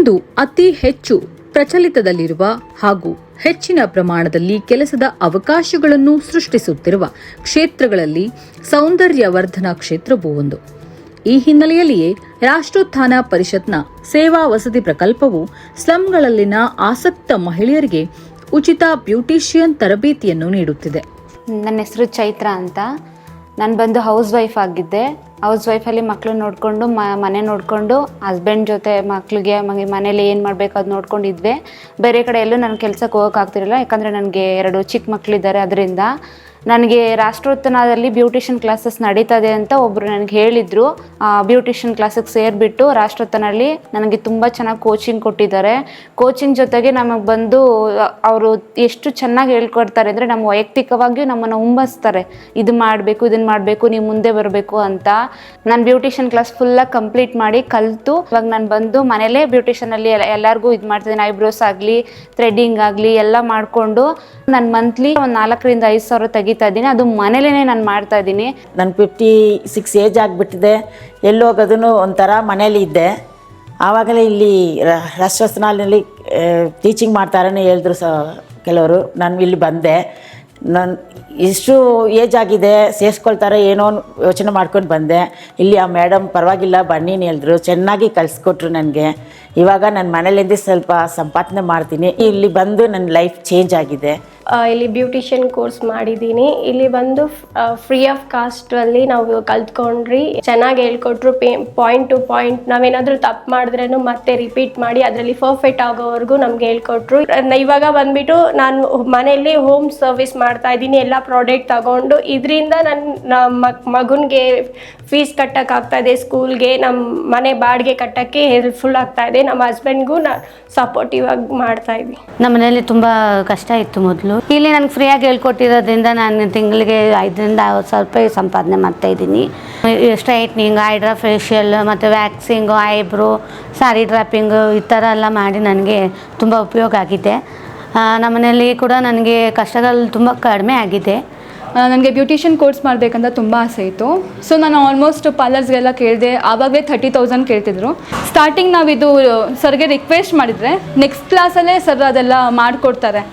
ಇಂದು ಅತಿ ಹೆಚ್ಚು ಪ್ರಚಲಿತದಲ್ಲಿರುವ ಹಾಗೂ ಹೆಚ್ಚಿನ ಪ್ರಮಾಣದಲ್ಲಿ ಕೆಲಸದ ಅವಕಾಶಗಳನ್ನು ಸೃಷ್ಟಿಸುತ್ತಿರುವ ಕ್ಷೇತ್ರಗಳಲ್ಲಿ ಸೌಂದರ್ಯವರ್ಧನಾ ಕ್ಷೇತ್ರವೂ ಒಂದು. ಈ ಹಿನ್ನೆಲೆಯಲ್ಲಿಯೇ ರಾಷ್ಟ್ರೋತ್ಥಾನ ಪರಿಷತ್ನ ಸೇವಾ ವಸತಿ ಪ್ರಕಲ್ಪವು ಸ್ಲಂಗಳಲ್ಲಿನ ಆಸಕ್ತ ಮಹಿಳೆಯರಿಗೆ ಉಚಿತ ಬ್ಯೂಟಿಷಿಯನ್ ತರಬೇತಿಯನ್ನು ನೀಡುತ್ತಿದೆ. ನನ್ನ ಹೆಸರು ಚೈತ್ರ ಅಂತ. ನಾನು ಬಂದು ಹೌಸ್ ವೈಫ್ ಆಗಿದ್ದೆ. ಹೌಸ್ ವೈಫಲ್ಲಿ ಮಕ್ಕಳು ನೋಡಿಕೊಂಡು ಮನೆ ನೋಡಿಕೊಂಡು ಹಸ್ಬೆಂಡ್ ಜೊತೆ ಮಕ್ಕಳಿಗೆ ಮನೇಲಿ ಏನು ಮಾಡಬೇಕು ಅದು ನೋಡ್ಕೊಂಡಿದ್ವಿ. ಬೇರೆ ಕಡೆ ಎಲ್ಲೂ ನನ್ನ ಕೆಲ್ಸಕ್ಕೆ ಹೋಗೋಕ್ಕಾಗ್ತಿರಲಿಲ್ಲ, ಯಾಕಂದರೆ ನನಗೆ 2 ಚಿಕ್ಕ ಮಕ್ಕಳಿದ್ದಾರೆ. ಅದರಿಂದ ನನಗೆ ರಾಷ್ಟ್ರೋತ್ಥಾನದಲ್ಲಿ ಬ್ಯೂಟಿಷಿಯನ್ ಕ್ಲಾಸಸ್ ನಡೀತದೆ ಅಂತ ಒಬ್ಬರು ನನಗೆ ಹೇಳಿದರು. ಬ್ಯೂಟಿಷಿಯನ್ ಕ್ಲಾಸಿಗೆ ಸೇರಿಬಿಟ್ಟು ರಾಷ್ಟ್ರೋತ್ಥಾನಲ್ಲಿ ನನಗೆ ತುಂಬ ಚೆನ್ನಾಗಿ ಕೋಚಿಂಗ್ ಕೊಟ್ಟಿದ್ದಾರೆ. ಕೋಚಿಂಗ್ ಜೊತೆಗೆ ನಮಗೆ ಬಂದು ಅವರು ಎಷ್ಟು ಚೆನ್ನಾಗಿ ಹೇಳ್ಕೊಡ್ತಾರೆ ಅಂದರೆ ನಮ್ಮ ವೈಯಕ್ತಿಕವಾಗಿಯೂ ನಮ್ಮನ್ನು ಹುಂಬಸ್ತಾರೆ, ಇದು ಮಾಡಬೇಕು, ಇದನ್ನು ಮಾಡಬೇಕು, ನೀವು ಮುಂದೆ ಬರಬೇಕು ಅಂತ. ನಾನು ಬ್ಯೂಟಿಷಿಯನ್ ಕ್ಲಾಸ್ ಫುಲ್ಲಾಗಿ ಕಂಪ್ಲೀಟ್ ಮಾಡಿ ಕಲಿತು ಇವಾಗ ನಾನು ಬಂದು ಮನೇಲೇ ಬ್ಯೂಟಿಷಿಯನಲ್ಲಿ ಎಲ್ಲರಿಗೂ ಇದು ಮಾಡ್ತಿದ್ದೀನಿ. ಐಬ್ರೋಸ್ ಆಗಲಿ, ಥ್ರೆಡ್ಡಿಂಗ್ ಆಗಲಿ ಎಲ್ಲ ಮಾಡಿಕೊಂಡು ನಾನು ಮಂತ್ಲಿ ಒಂದು 4,000 ರಿಂದ 5,000 ತೆಗಿತಾ ಇದ್ದೀನಿ. ಅದು ಮನೇಲೇ ನಾನು ಮಾಡ್ತಾ ಇದ್ದೀನಿ. ನಾನು 56 ಏಜ್ ಆಗಿಬಿಟ್ಟಿದೆ. ಎಲ್ಲೋಗೋದೂ ಒಂಥರ ಮನೇಲಿ ಇದ್ದೆ. ಆವಾಗಲೇ ಇಲ್ಲಿ ರಾಷ್ಟ್ರೋತ್ಥಾನದಲ್ಲಿ ಟೀಚಿಂಗ್ ಮಾಡ್ತಾರೇ ಹೇಳಿದ್ರು ಕೆಲವರು. ನಾನು ಇಲ್ಲಿ ಬಂದೆ. ನಾನು ಇಷ್ಟು ಏಜ್ ಆಗಿದೆ, ಸೇರಿಸ್ಕೊಳ್ತಾರೆ ಏನೋ ಯೋಚನೆ ಮಾಡ್ಕೊಂಡು ಬಂದೆ. ಇಲ್ಲಿ ಆ ಮೇಡಮ್ ಪರವಾಗಿಲ್ಲ ಬನ್ನಿன்னு ಹೇಳಿದ್ರು, ಚೆನ್ನಾಗಿ ಕಲಿಸ್ಕೊಟ್ರು ನನಗೆ. ಇವಾಗ ನನ್ನ ಮನೇಲಿಂದ ಸ್ವಲ್ಪ ಸಂಪಾದನೆ ಮಾಡ್ತೀನಿ. ಇಲ್ಲಿ ಬಂದು ನನ್ನ ಲೈಫ್ ಚೇಂಜ್ ಆಗಿದೆ. ಇಲ್ಲಿ ಬ್ಯೂಟಿಷಿಯನ್ ಕೋರ್ಸ್ ಮಾಡಿದ್ದೀನಿ. ಇಲ್ಲಿ ಬಂದು ಫ್ರೀ ಆಫ್ ಕಾಸ್ಟಲ್ಲಿ ನಾವು ಕಲ್ತ್ಕೊಂಡ್ರಿ. ಚೆನ್ನಾಗಿ ಹೇಳ್ಕೊಟ್ರು. ಪಾಯಿಂಟ್ ಟು ಪಾಯಿಂಟ್ ನಾವೇನಾದರೂ ತಪ್ಪು ಮಾಡಿದ್ರೂ ಮತ್ತೆ ರಿಪೀಟ್ ಮಾಡಿ ಅದರಲ್ಲಿ ಪರ್ಫೆಕ್ಟ್ ಆಗೋವರೆಗೂ ನಮ್ಗೆ ಹೇಳ್ಕೊಟ್ರು. ಇವಾಗ ಬಂದ್ಬಿಟ್ಟು ನಾನು ಮನೆಯಲ್ಲಿ ಹೋಮ್ ಸರ್ವಿಸ್ ಮಾಡ್ತಾ ಇದ್ದೀನಿ. ಎಲ್ಲ ಪ್ರಾಡಕ್ಟ್ ತಗೊಂಡು ಇದರಿಂದ ನನ್ನ ಮಗನಿಗೆ ಫೀಸ್ ಕಟ್ಟೋಕ್ಕಾಗ್ತಾ ಇದೆ, ಸ್ಕೂಲ್ಗೆ, ನಮ್ಮ ಮನೆ ಬಾಡಿಗೆ ಕಟ್ಟೋಕ್ಕೆ ಹೆಲ್ಪ್ಫುಲ್ ಆಗ್ತಾ ಇದೆ. ನಮ್ಮ ಹಸ್ಬೆಂಡ್ಗೂ ನಾನು ಸಪೋರ್ಟಿವ್ ಆಗಿ ಮಾಡ್ತಾ ಇದ್ದೀನಿ. ನಮ್ಮ ಮನೆಯಲ್ಲಿ ತುಂಬ ಕಷ್ಟ ಇತ್ತು ಮೊದಲು. ಇಲ್ಲಿ ನನಗೆ ಫ್ರೀಯಾಗಿ ಹೇಳ್ಕೊಟ್ಟಿರೋದ್ರಿಂದ ನಾನು ತಿಂಗಳಿಗೆ 5,000 ರಿಂದ 50,000 ರೂಪಾಯಿ ಸಂಪಾದನೆ ಮಾಡ್ತಾಯಿದ್ದೀನಿ. ಸ್ಟ್ರೈಟ್ನಿಂಗ್, ಹೈಡ್ರಾ ಫೇಶಿಯಲ್ ಮತ್ತು ವ್ಯಾಕ್ಸಿಂಗು, ಐಬ್ರೋ, ಸಾರಿ ಡ್ರಾಪಿಂಗು ಈ ಥರ ಎಲ್ಲ ಮಾಡಿ ನನಗೆ ತುಂಬ ಉಪಯೋಗ ಆಗಿದೆ. ನಮ್ಮ ಮನೆಯಲ್ಲಿ ಕೂಡ ನನಗೆ ಕಷ್ಟಗಳು ತುಂಬ ಕಡಿಮೆ ಆಗಿದೆ. ನನಗೆ ಬ್ಯೂಟಿಷಿಯನ್ ಕೋರ್ಸ್ ಮಾಡಬೇಕಂತ ತುಂಬ ಆಸೆ ಇತ್ತು. ಸೊ ನಾನು ಆಲ್ಮೋಸ್ಟ್ ಪಾರ್ಲರ್ಸ್ಗೆಲ್ಲ ಕೇಳಿದೆ. ಆವಾಗಲೇ 30,000 ಕೇಳ್ತಿದ್ರು. ಸ್ಟಾರ್ಟಿಂಗ್ ನಾವಿದು ಸರ್ಗೆ ರಿಕ್ವೆಸ್ಟ್ ಮಾಡಿದರೆ ನೆಕ್ಸ್ಟ್ ಕ್ಲಾಸಲ್ಲೇ ಸರ್ ಅದೆಲ್ಲ ಮಾಡಿಕೊಡ್ತಾರೆ.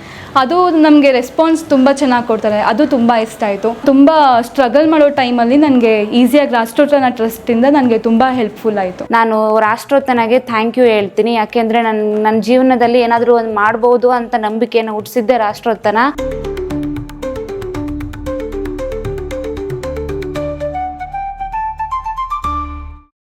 ಅದು ನಮಗೆ ರೆಸ್ಪಾನ್ಸ್ ತುಂಬ ಚೆನ್ನಾಗಿ ಕೊಡ್ತಾರೆ. ಅದು ತುಂಬ ಇಷ್ಟ ಆಯಿತು. ತುಂಬ ಸ್ಟ್ರಗಲ್ ಮಾಡೋ ಟೈಮಲ್ಲಿ ನನಗೆ ಈಸಿಯಾಗಿ ರಾಷ್ಟ್ರೋತ್ಥಾನ ಟ್ರಸ್ಟಿಂದ ನನಗೆ ತುಂಬ ಹೆಲ್ಪ್ಫುಲ್ ಆಯಿತು. ನಾನು ರಾಷ್ಟ್ರೋತ್ಥಾನಗೆ ಥ್ಯಾಂಕ್ ಯು ಹೇಳ್ತೀನಿ. ಯಾಕೆಂದರೆ ನನ್ನ ಜೀವನದಲ್ಲಿ ಏನಾದರೂ ಒಂದು ಮಾಡ್ಬೋದು ಅಂತ ನಂಬಿಕೆಯನ್ನು ಹುಟ್ಟಿಸಿದ್ದೆ ರಾಷ್ಟ್ರೋತ್ಥಾನ.